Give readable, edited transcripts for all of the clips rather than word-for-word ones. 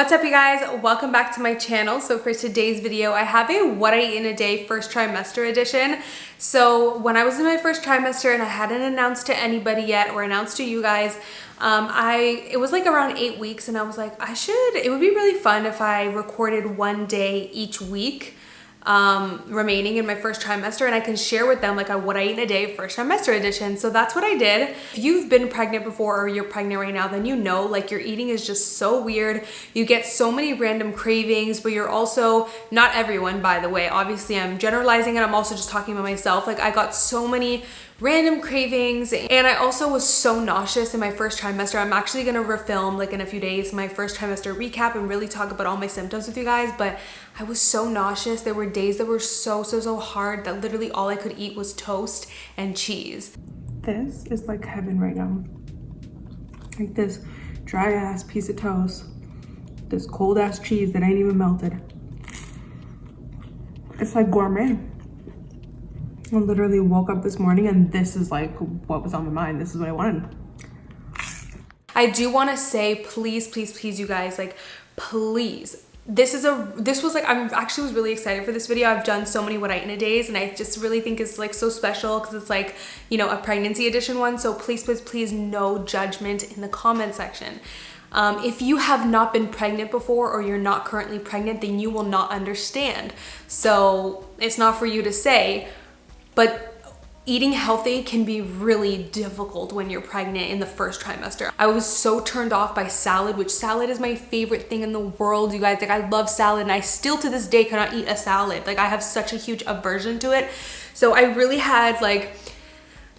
What's up, you guys? Welcome back to my channel. So for today's video, I have a what I eat in a day first trimester edition. So when I was in my first trimester and I hadn't announced to anybody yet or announced to you guys, it was like around 8 weeks and I was like, it would be really fun if I recorded one day each week remaining in my first trimester, and I can share with them like what I eat in a day first trimester edition. So that's what I did. If you've been pregnant before or you're pregnant right now, then you know like your eating is just so weird. You get so many random cravings, but you're also, not everyone by the way, obviously I'm generalizing and I'm also just talking about myself. Like I got so many random cravings and I also was so nauseous in my first trimester. I'm actually gonna refilm like in a few days my first trimester recap and really talk about all my symptoms with you guys, but I was so nauseous. There were days that were so hard that literally all I could eat was toast and cheese. This is like heaven right now. Like this dry ass piece of toast, this cold ass cheese that ain't even melted. It's like gourmet. I literally woke up this morning and this is like what was on my mind. This is what I wanted. I do want to say, please, you guys, like, please. I actually was really excited for this video. I've done so many what I eat in a days and I just really think it's like so special because it's like, you know, a pregnancy edition one. So please, no judgment in the comment section. If you have not been pregnant before or you're not currently pregnant, then you will not understand. So it's not for you to say, but eating healthy can be really difficult when you're pregnant in the first trimester. I was so turned off by salad, which salad is my favorite thing in the world, you guys. Like I love salad and I still to this day cannot eat a salad. Like I have such a huge aversion to it. So I really had like,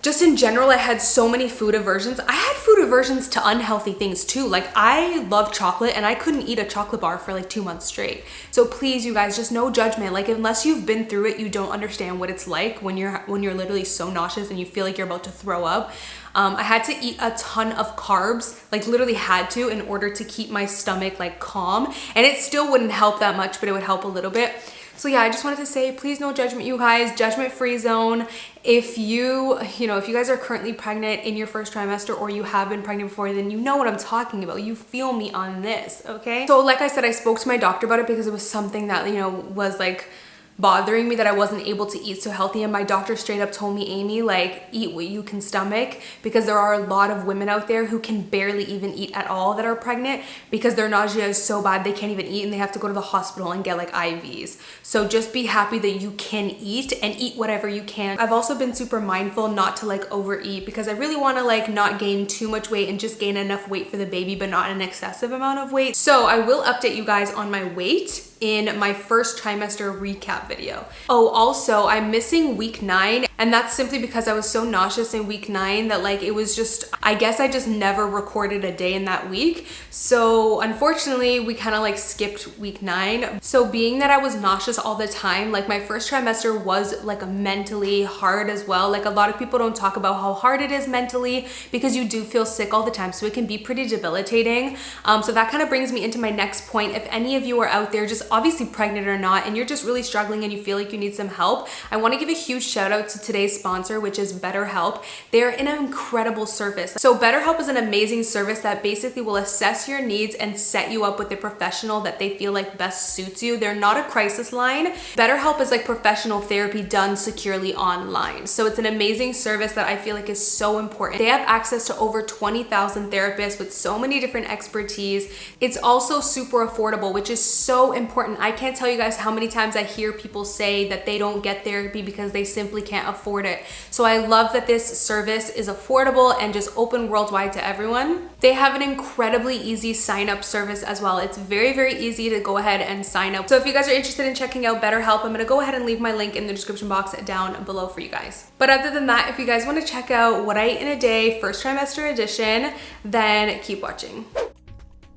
just in general, I had so many food aversions. I had food aversions to unhealthy things too. Like I love chocolate and I couldn't eat a chocolate bar for like 2 months straight. So please, you guys, just no judgment. Like unless you've been through it, you don't understand what it's like when you're literally so nauseous and you feel like you're about to throw up. I had to eat a ton of carbs, like literally had to, in order to keep my stomach like calm. And it still wouldn't help that much, but it would help a little bit. So yeah, I just wanted to say, please no judgment, you guys, judgment-free zone. If you guys are currently pregnant in your first trimester or you have been pregnant before, then you know what I'm talking about. You feel me on this, okay? So like I said, I spoke to my doctor about it because it was something that, you know, was like bothering me that I wasn't able to eat so healthy, and my doctor straight up told me, Amy, like eat what you can stomach, because there are a lot of women out there who can barely even eat at all that are pregnant because their nausea is so bad they can't even eat and they have to go to the hospital and get like IVs. So just be happy that you can eat and eat whatever you can. I've also been super mindful not to like overeat because I really want to like not gain too much weight and just gain enough weight for the baby but not an excessive amount of weight. So I will update you guys on my weight in my first trimester recap video. Oh, also I'm missing week 9, and that's simply because I was so nauseous in week 9 that like it was just, I guess I just never recorded a day in that week. So unfortunately we kind of like skipped week 9. So being that I was nauseous all the time, like my first trimester was like mentally hard as well. Like a lot of people don't talk about how hard it is mentally because you do feel sick all the time, so it can be pretty debilitating. So that kind of brings me into my next point. If any of you are out there just obviously pregnant or not and you're just really struggling and you feel like you need some help, I want to give a huge shout out to today's sponsor, which is BetterHelp. They're an incredible service. So BetterHelp is an amazing service that basically will assess your needs and set you up with a professional that they feel like best suits you. They're not a crisis line. BetterHelp is like professional therapy done securely online. So it's an amazing service that I feel like is so important. They have access to over 20,000 therapists with so many different expertise. It's also super affordable, which is so important. I can't tell you guys how many times I hear people say that they don't get therapy because they simply can't afford it. So I love that this service is affordable and just open worldwide to everyone. They have an incredibly easy sign up service as well. It's very easy to go ahead and sign up. So if you guys are interested in checking out BetterHelp, I'm gonna go ahead and leave my link in the description box down below for you guys. But other than that, if you guys want to check out what I eat in a day first trimester edition, then keep watching.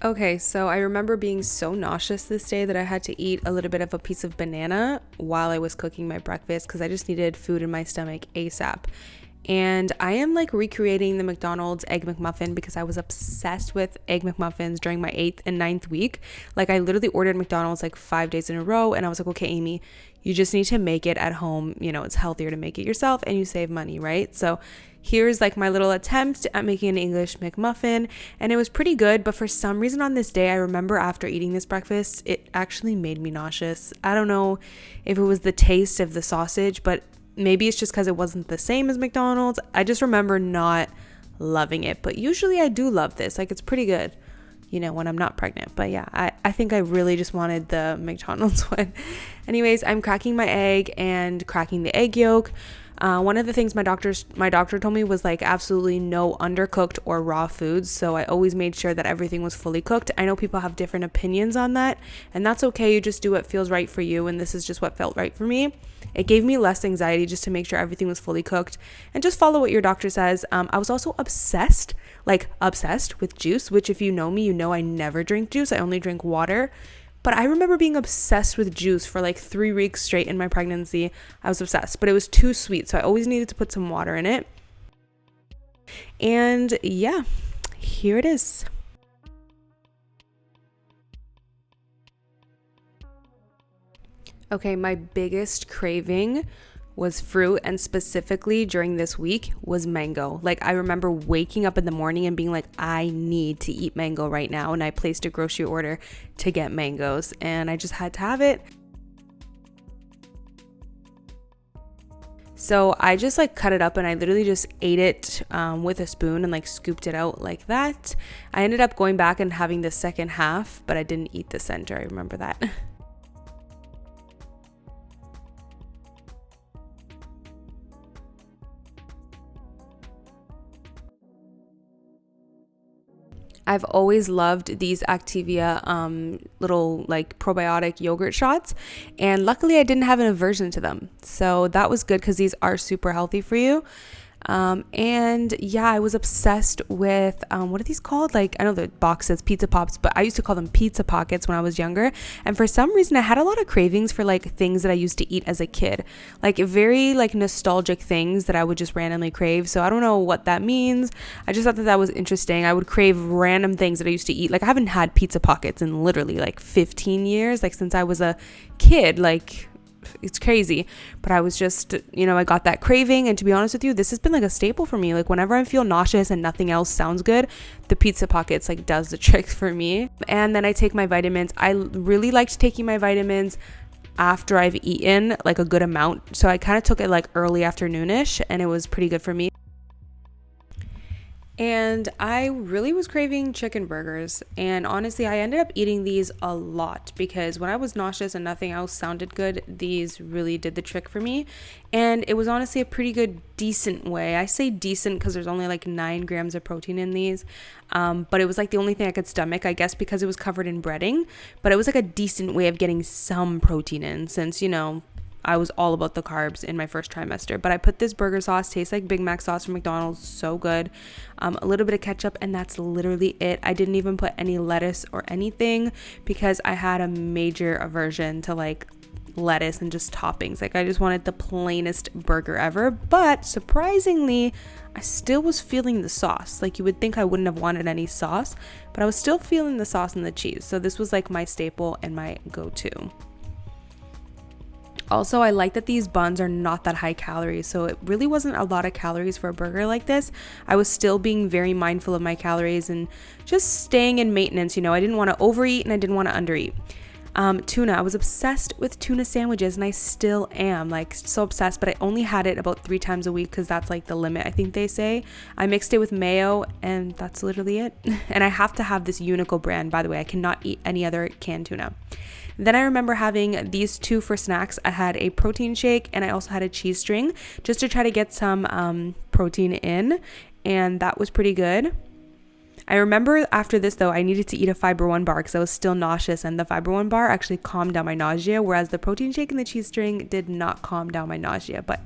Okay, so I remember being so nauseous this day that I had to eat a little bit of a piece of banana while I was cooking my breakfast because I just needed food in my stomach ASAP. And I am like recreating the McDonald's Egg McMuffin because I was obsessed with Egg McMuffins during my 8th and 9th week. Like I literally ordered McDonald's like 5 days in a row and I was like, okay, Amy, you just need to make it at home. You know, it's healthier to make it yourself and you save money, right? So here's like my little attempt at making an English McMuffin, and it was pretty good. But for some reason on this day, I remember after eating this breakfast, it actually made me nauseous. I don't know if it was the taste of the sausage, but maybe it's just because it wasn't the same as McDonald's. I just remember not loving it, but usually I do love this. Like, it's pretty good, you know, when I'm not pregnant. But yeah, I think I really just wanted the McDonald's one. Anyways, I'm cracking my egg and cracking the egg yolk. One of the things my doctor told me was like absolutely no undercooked or raw foods. So I always made sure that everything was fully cooked. I know people have different opinions on that, and that's okay. You just do what feels right for you. And this is just what felt right for me. It gave me less anxiety just to make sure everything was fully cooked, and just follow what your doctor says. I was also obsessed with juice, which if you know me, you know I never drink juice. I only drink water. But I remember being obsessed with juice for like 3 weeks straight in my pregnancy. I was obsessed, but it was too sweet. So I always needed to put some water in it. And yeah, here it is. Okay, my biggest craving was fruit, and specifically during this week was mango. Like, I remember waking up in the morning and being like, I need to eat mango right now, and I placed a grocery order to get mangoes, and I just had to have it. So I just like cut it up, and I literally just ate it with a spoon and like scooped it out like that. I ended up going back and having the second half, but I didn't eat the center. I remember that. I've always loved these Activia little like probiotic yogurt shots, and luckily I didn't have an aversion to them. So that was good because these are super healthy for you. And yeah, I was obsessed with, what are these called? Like, I know the box says Pizza Pops, but I used to call them Pizza Pockets when I was younger. And for some reason I had a lot of cravings for like things that I used to eat as a kid, like very like nostalgic things that I would just randomly crave. So I don't know what that means. I just thought that was interesting. I would crave random things that I used to eat. Like, I haven't had Pizza Pockets in literally like 15 years, like since I was a kid. Like, it's crazy, but I was just, I got that craving, and to be honest with you, this has been like a staple for me. Like, whenever I feel nauseous and nothing else sounds good, the Pizza Pockets like does the trick for me. And then I take my vitamins. I really liked taking my vitamins after I've eaten like a good amount, so I kind of took it like early afternoonish, and it was pretty good for me. And I really was craving chicken burgers, and honestly I ended up eating these a lot because when I was nauseous and nothing else sounded good, these really did the trick for me. And it was honestly a pretty good, decent way. I say decent because there's only like 9 grams of protein in these, but it was like the only thing I could stomach, I guess, because it was covered in breading. But it was like a decent way of getting some protein in, since I was all about the carbs in my first trimester. But I put this burger sauce, tastes like Big Mac sauce from McDonald's, so good. A little bit of ketchup, and that's literally it. I didn't even put any lettuce or anything because I had a major aversion to like lettuce and just toppings. Like, I just wanted the plainest burger ever. But surprisingly, I still was feeling the sauce. Like, you would think I wouldn't have wanted any sauce, but I was still feeling the sauce and the cheese. So this was like my staple and my go-to. Also, I like that these buns are not that high calories, so it really wasn't a lot of calories for a burger like this. I was still being very mindful of my calories and just staying in maintenance. I didn't want to overeat and I didn't want to undereat. Tuna, I was obsessed with tuna sandwiches, and I still am, like, so obsessed, but I only had it about 3 times a week because that's like the limit, I think they say. I mixed it with mayo, and that's literally it. And I have to have this Unico brand, by the way. I cannot eat any other canned tuna. Then I remember having these 2 for snacks. I had a protein shake, and I also had a cheese string just to try to get some protein in, and that was pretty good. I remember after this, though, I needed to eat a Fiber One bar because I was still nauseous, and the Fiber One bar actually calmed down my nausea, whereas the protein shake and the cheese string did not calm down my nausea, but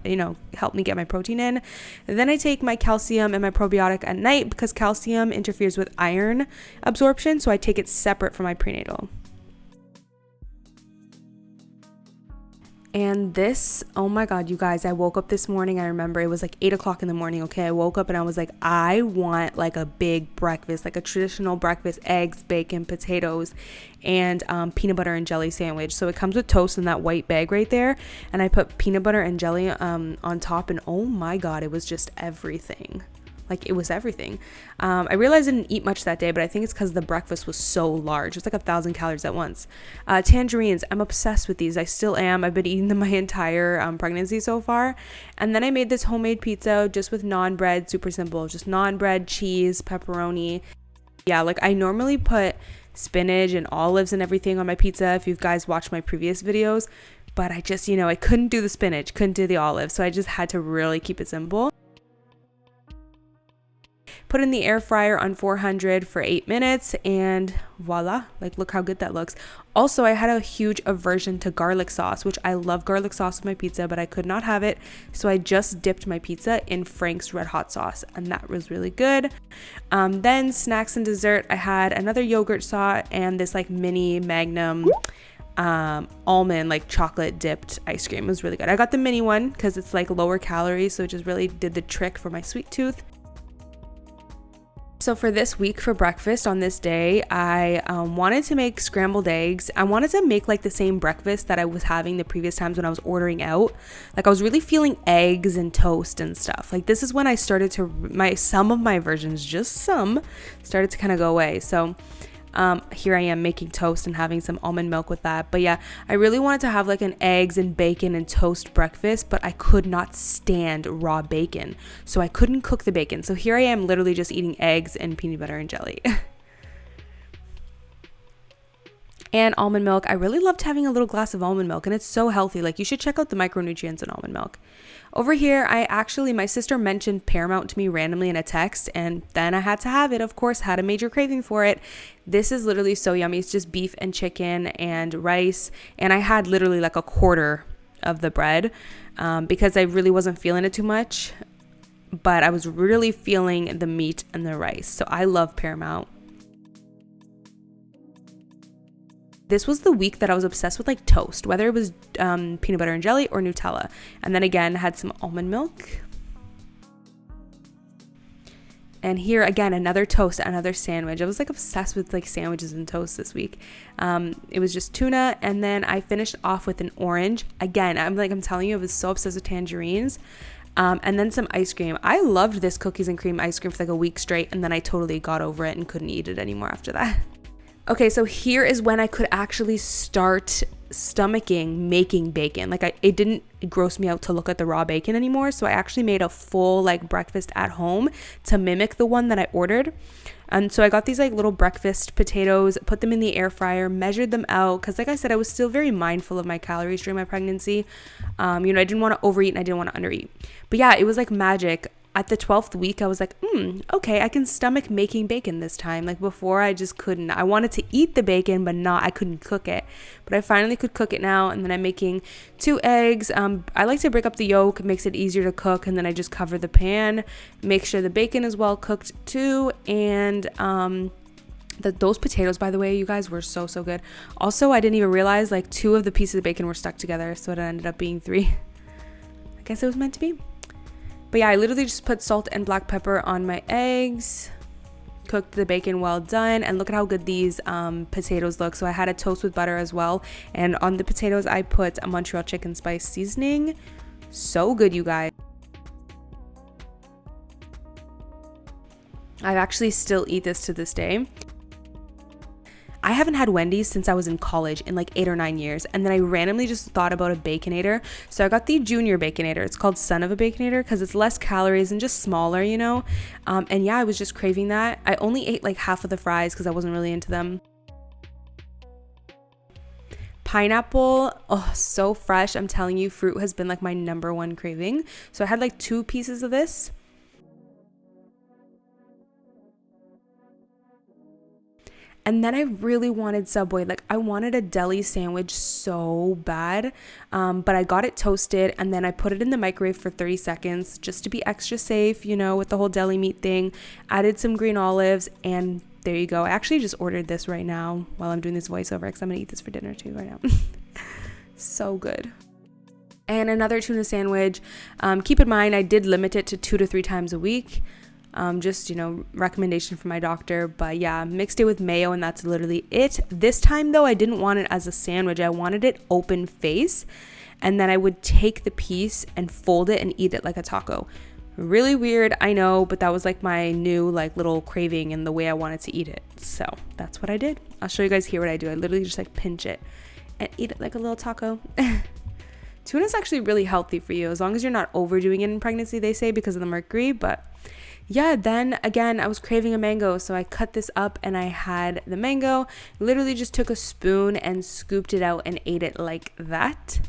helped me get my protein in. And then I take my calcium and my probiotic at night because calcium interferes with iron absorption, so I take it separate from my prenatal. And this, oh my God, you guys, I woke up this morning. I remember it was like 8 o'clock in the morning. Okay. I woke up and I was like, I want like a big breakfast, like a traditional breakfast, eggs, bacon, potatoes, and peanut butter and jelly sandwich. So it comes with toast in that white bag right there. And I put peanut butter and jelly on top, and oh my God, it was just everything. Like, it was everything. I realized I didn't eat much that day, but I think it's because the breakfast was so large. It was like 1,000 calories at once. Tangerines, I'm obsessed with these. I still am. I've been eating them my entire pregnancy so far. And then I made this homemade pizza just with naan bread, super simple. Just naan bread, cheese, pepperoni. Yeah, like I normally put spinach and olives and everything on my pizza if you guys watched my previous videos. But I just, I couldn't do the spinach, couldn't do the olives. So I just had to really keep it simple. Put in the air fryer on 400 for 8 minutes, and voila, like look how good that looks. Also, I had a huge aversion to garlic sauce, which I love garlic sauce with my pizza, but I could not have it. So I just dipped my pizza in Frank's Red Hot sauce, and that was really good. Then snacks and dessert, I had another yogurt sauce and this like mini Magnum almond like chocolate dipped ice cream. It was really good. I got the mini one because it's like lower calories, so it just really did the trick for my sweet tooth. So for this week for breakfast on this day, I wanted to make scrambled eggs. I wanted to make like the same breakfast that I was having the previous times when I was ordering out. Like I was really feeling eggs and toast and stuff. Like this is when I started to, some of my versions, just some, started to kind of go away. So here I am making toast and having some almond milk with that. But yeah, I really wanted to have like an eggs and bacon and toast breakfast, but I could not stand raw bacon. So I couldn't cook the bacon. So here I am literally just eating eggs and peanut butter and jelly. And almond milk. I really loved having a little glass of almond milk, and it's so healthy. Like you should check out the micronutrients in almond milk. Over here, my sister mentioned Paramount to me randomly in a text, and then I had to have it, of course, had a major craving for it. This is literally so yummy. It's just beef and chicken and rice, and I had literally like a quarter of the bread because I really wasn't feeling it too much, but I was really feeling the meat and the rice. So I love Paramount. This was the week that I was obsessed with like toast, whether it was peanut butter and jelly or Nutella. And then again, had some almond milk. And here again, another toast, another sandwich. I was like obsessed with like sandwiches and toast this week. It was just tuna. And then I finished off with an orange. Again, I'm telling you, I was so obsessed with tangerines. And then some ice cream. I loved this cookies and cream ice cream for like a week straight. And then I totally got over it and couldn't eat it anymore after that. Okay, so here is when I could actually start stomaching making bacon. Like it didn't gross me out to look at the raw bacon anymore. So I actually made a full like breakfast at home to mimic the one that I ordered. And so I got these like little breakfast potatoes, put them in the air fryer, measured them out. Cause like I said, I was still very mindful of my calories during my pregnancy. I didn't want to overeat and I didn't want to undereat. But yeah, it was like magic. At the 12th week, I was like, okay, I can stomach making bacon this time. Like before, I just couldn't. I wanted to eat the bacon, but I couldn't cook it. But I finally could cook it now. And then I'm making 2 eggs. I like to break up the yolk. It makes it easier to cook. And then I just cover the pan, make sure the bacon is well cooked too. And those potatoes, by the way, you guys, were so good. Also, I didn't even realize like 2 of the pieces of bacon were stuck together. So it ended up being 3. I guess it was meant to be. But yeah, I literally just put salt and black pepper on my eggs, cooked the bacon well done, and look at how good these potatoes look. So I had a toast with butter as well, and on the potatoes I put a Montreal chicken spice seasoning. So good, you guys. I actually still eat this to this day. I haven't had Wendy's since I was in college in like 8 or 9 years. And then I randomly just thought about a Baconator. So I got the Junior Baconator. It's called Son of a Baconator because it's less calories and just smaller, And yeah, I was just craving that. I only ate like half of the fries because I wasn't really into them. Pineapple, oh, so fresh. I'm telling you, fruit has been like my number one craving. So I had like 2 pieces of this. And then I really wanted Subway. Like I wanted a deli sandwich so bad. But I got it toasted and then I put it in the microwave for 30 seconds just to be extra safe, with the whole deli meat thing. Added some green olives and there you go. I actually just ordered this right now while I'm doing this voiceover because I'm going to eat this for dinner too right now. So good. and another tuna sandwich. Keep in mind, I did limit it to 2 to 3 times a week. Just, you know, recommendation from my doctor. But yeah, mixed it with mayo, and that's literally it. This time though, I didn't want it as a sandwich. I wanted it open face, and then I would take the piece and fold it and eat it like a taco. Really weird, I know, but that was like my new like little craving and the way I wanted to eat it. So that's what I did. I'll show you guys here what I do. I literally just like pinch it and eat it like a little taco. Tuna is actually really healthy for you, as long as you're not overdoing it in pregnancy, they say, because of the mercury. But yeah, then again, I was craving a mango, so I cut this up and I had the mango. Literally just took a spoon and scooped it out and ate it like that.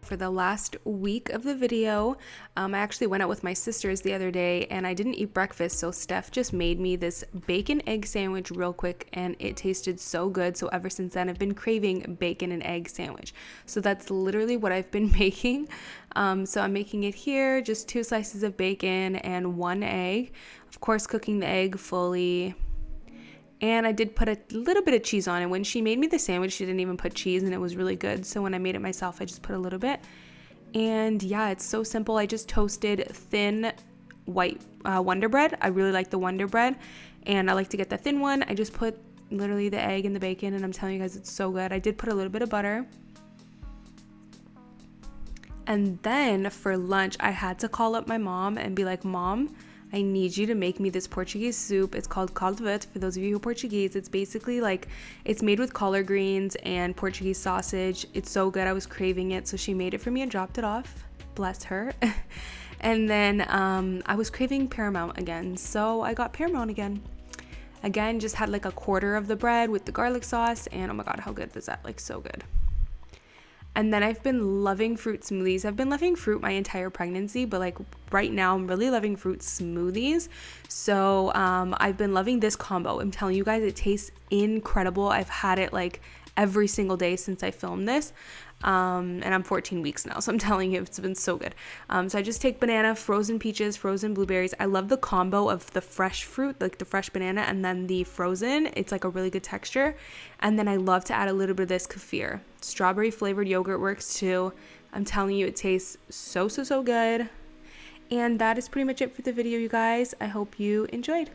For the last week of the video, I actually went out with my sisters the other day and I didn't eat breakfast, so Steph just made me this bacon egg sandwich real quick and it tasted so good. So ever since then, I've been craving bacon and egg sandwich. So that's literally what I've been making. So I'm making it here, just 2 slices of bacon and 1 egg. Of course, cooking the egg fully. And I did put a little bit of cheese on it. When she made me the sandwich, she didn't even put cheese and it was really good. So when I made it myself, I just put a little bit. And yeah, it's so simple. I just toasted thin white Wonder Bread. I really like the Wonder Bread and I like to get the thin one. I just put literally the egg and the bacon and I'm telling you guys, it's so good. I did put a little bit of butter. And then for lunch, I had to call up my mom and be like, Mom, I need you to make me this Portuguese soup. It's called caldo verde, for those of you who are Portuguese. It's basically like, it's made with collard greens and Portuguese sausage. It's so good. I was craving it. So she made it for me and dropped it off. Bless her. And then I was craving Paramount again. So I got Paramount again. Again, just had like a quarter of the bread with the garlic sauce. And oh my God, how good was that? Like so good. And then I've been loving fruit smoothies. I've been loving fruit my entire pregnancy, but like right now I'm really loving fruit smoothies. So I've been loving this combo. I'm telling you guys, it tastes incredible. I've had it like every single day since I filmed this. And I'm 14 weeks now, so I'm telling you, it's been so good. So I just take banana, frozen peaches, frozen blueberries. I love the combo of the fresh fruit, like the fresh banana, and then the frozen. It's like a really good texture. And then I love to add a little bit of this kefir. Strawberry flavored yogurt works too. I'm telling you, it tastes so good. And that is pretty much it for the video, you guys. I hope you enjoyed.